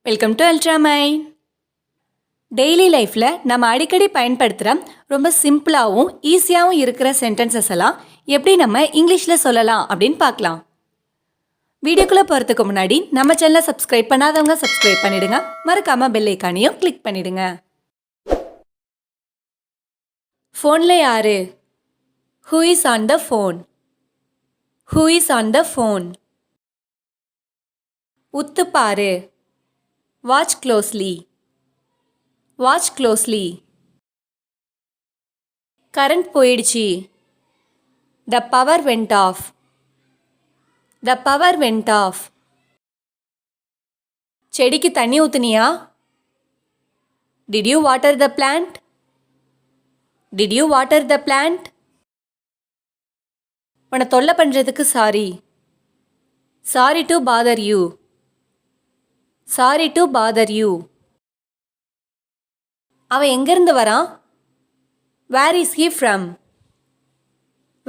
Welcome to அல்ட்ராமைன். Daily லைஃப்பில் நம்ம அடிக்கடி பயன்படுத்துகிற ரொம்ப சிம்பிளாகவும் ஈஸியாகவும் இருக்கிற சென்டென்சஸ் எல்லாம் எப்படி நம்ம இங்கிலீஷில் சொல்லலாம் அப்படின்னு பார்க்கலாம். வீடியோக்குள்ளே போகிறதுக்கு முன்னாடி நம்ம சேனலை சப்ஸ்கிரைப் பண்ணாதவங்க சப்ஸ்கிரைப் பண்ணிடுங்க. மறக்காமல் பெல் ஐக்கானையும் கிளிக் பண்ணிடுங்க. ஃபோனில் யாரு? Who is on the phone? Who is on the phone? உத்து பாரு. Watch closely. Watch closely. Current போயிடுச்சு. The power went off. The power went off. செடிக்கு தண்ணி ஊத்துனியா? Did you water the plant? Did you water the plant? உன்னை தொல்லை பண்றதுக்கு sorry. Sorry to bother you. Sorry to bother you. அவன் எங்கிருந்து வரான்? Where is he from?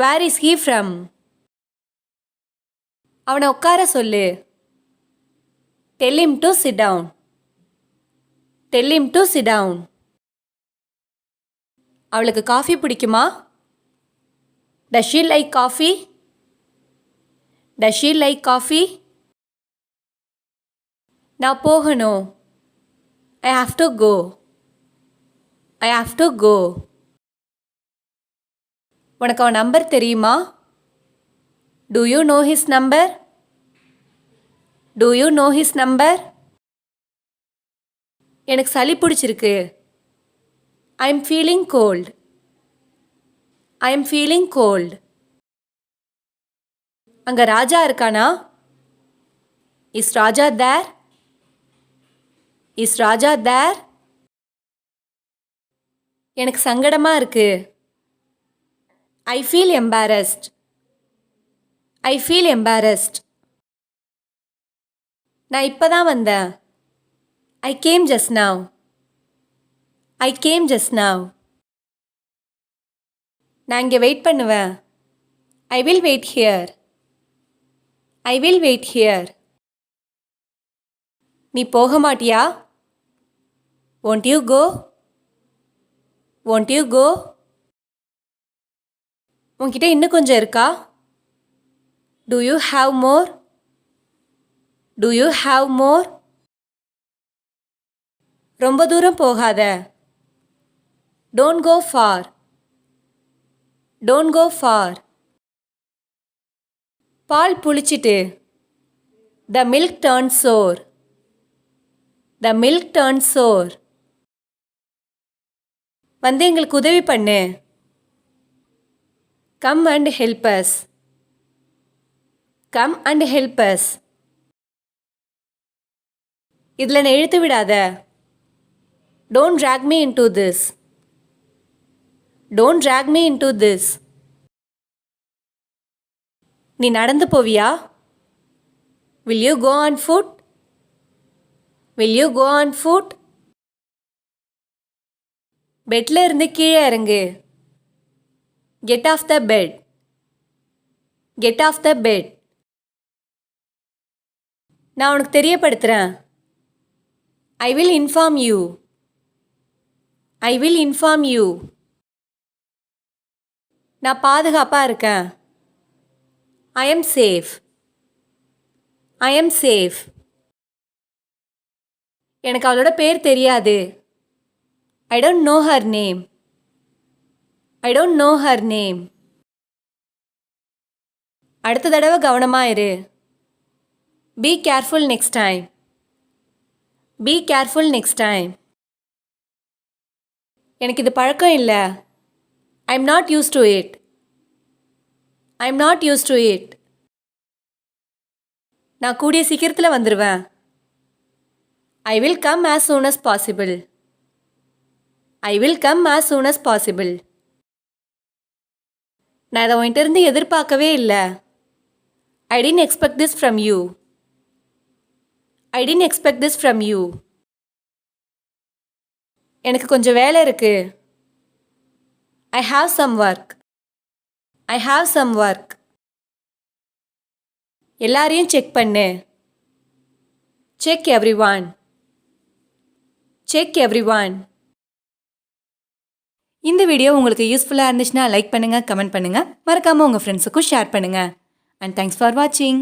Where is he from? அவனை உட்கார சொல்லு. Tell him to sit down. Tell him to sit down. அவளுக்கு காஃபி பிடிக்குமா? Does she like coffee? Does she like coffee? நான் போகணும். I have to go. I have to go. உனக்கு அவன் number தெரியுமா? Do you know his number? Do you know his number? எனக்கு சளி பிடிச்சிருக்கு. I am feeling cold. I am feeling cold. அங்க ராஜா இருக்கானா? Is Raja there? Is Raja there? எனக்கு சங்கடமா இருக்கு. I feel embarrassed. I feel embarrassed. நான் இப்பதான் வந்தேன். I came just now. I came just now. நான் இங்கே வெயிட் பண்ணுவேன். I will wait here. I will wait here. நீ போக மாட்டியா? Won't you go? Won't you go? உன்கிட்ட இன்னும் கொஞ்சம் இருக்கா? Do you have more? Do you have more? ரொம்ப தூரம் போகாத. Don't go far. Don't go far. Ball புளிச்சிட்டு. The milk turned sour. The milk turned sour. வந்து எங்களுக்கு உதவி பண்ணு. Come and help us. Come and help us. இதில் நான் இழுத்து விடாத. Don't drag me into this. Don't drag me into this. நீ நடந்து போவியா? Will you go on foot? Will you go on foot? பெட்ல இருந்து கீழே இறங்கு. Get off the bed. Get off the bed. நான் உனக்கு தெரியப்படுத்துறேன். I will inform you. I will inform you. நான் பாதுகாப்பா இருக்கேன். I am safe. I am safe. எனக்கு அவளோட பேர் தெரியாது. I don't know her name. I don't know her name. அடுத்த தடவை கவனமா இரு. Be careful next time. Be careful next time. எனக்கு இது பழக்கம் இல்லை. I'm not used to it. I'm not used to it. நான் கூடிய சீக்கிரத்தில் வந்துடுவேன். I will come as soon as possible. I will come as soon as possible. நான் இதை உன்கிட்ட இருந்து எதிர்பார்க்கவே இல்லை. I didn't expect this from you. I didn't expect this from you. எனக்கு கொஞ்சம் வேலை இருக்கு. I have some work. I have some work. எல்லாரையும் செக் பண்ணு. Check everyone. Check everyone. இந்த வீடியோ உங்களுக்கு யூஸ்ஃபுல்லாக இருந்துச்சுன்னா லைக் பண்ணுங்கள், கமெண்ட் பண்ணுங்கள், மறக்காமல் உங்கள் ஃப்ரெண்ட்ஸுக்கும் ஷேர் பண்ணுங்கள். அண்ட் தேங்க்ஸ் ஃபார் வாட்சிங்.